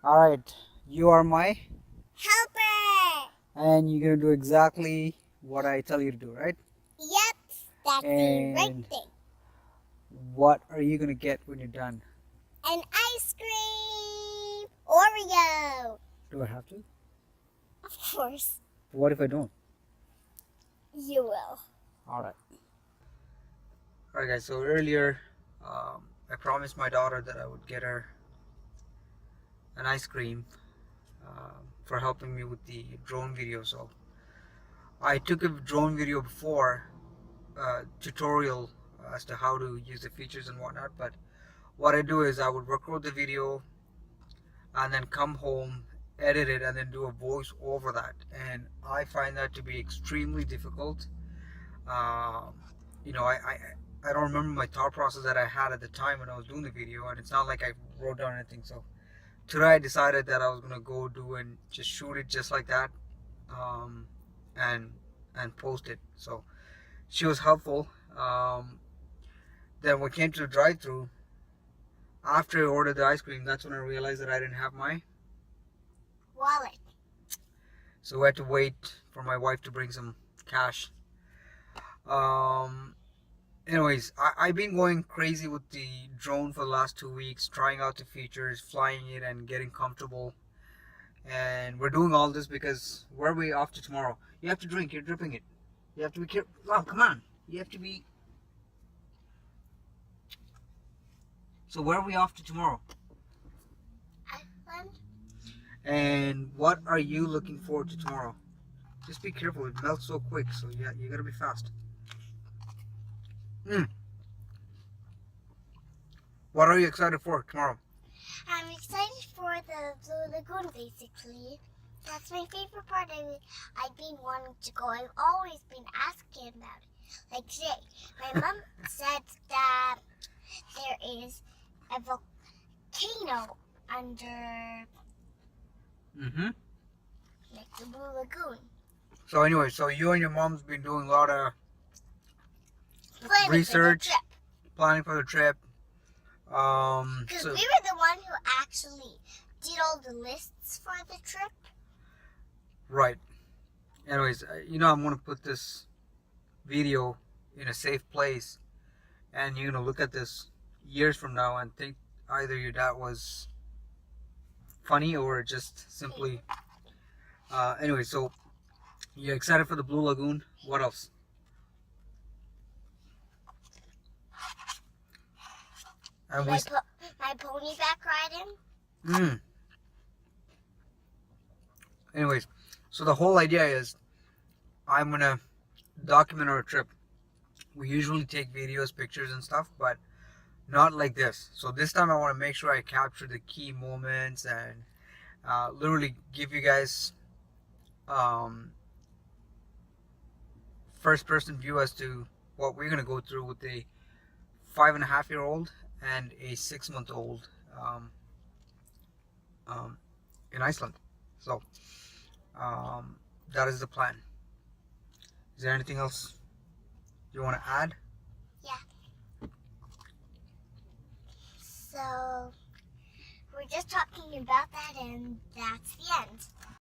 Alright, you are my Helper! and you're gonna do exactly what I tell you to do, right? Yep, that's the right And thing. what are you gonna get when you're done? An ice cream! Oreo! Do I have to? Of course, What if I don't? you will. Alright. Alright guys, so earlier I promised my daughter that I would get her an ice cream for helping me with the drone video. So I took a drone video before, tutorial as to how to use the features and whatnot, but what I do is I would record the video and then come home, edit it, and then do a voice over that. And I find that to be extremely difficult. Um, I don't remember my thought process that I had at the time when I was doing the video, and it's not like I wrote down anything. So today I decided that I was gonna go do and just shoot it just like that, um, and post it. So she was helpful. Then we came to the drive-through. After I ordered the ice cream, that's when I realized that I didn't have my Wallet. so we had to wait for my wife to bring some cash. Um, Anyways, I've been going crazy with the drone for the last 2 weeks, trying out the features, flying it, and getting comfortable. And we're doing all this because where are we off to tomorrow? You have to drink, you're dripping it. You have to be careful. Oh, come on. You have to be. So, where are we off to tomorrow? Iceland? And what are you looking forward to tomorrow? Just be careful, it melts so quick, so yeah, you gotta be fast. What are you excited for tomorrow? I'm excited for the Blue Lagoon, basically. That's my favorite part. I've been wanting to go. I've always been asking about it. Like today, my mom said that there is a volcano under like the Blue Lagoon. So anyway, so you and your mom's been doing a lot of Planning research, for the trip. planning for the trip. Because we were the one who actually did all the lists for the trip. Right. Anyways, I'm gonna put this video in a safe place, and you're gonna look at this years from now and think either your dad was funny or just simply. Anyway, so you're excited for the Blue Lagoon. What else? And my ponyback riding. Anyways, so the whole idea is I'm gonna document our trip. We usually take videos, pictures, and stuff, but not like this. So this time I want to make sure I capture the key moments and literally give you guys first-person view as to what we're gonna go through with a 5.5-year-old and a 6-month-old in Iceland. So that is the plan. Is there anything else you want to add? Yeah. So we're just talking about that, and that's the end.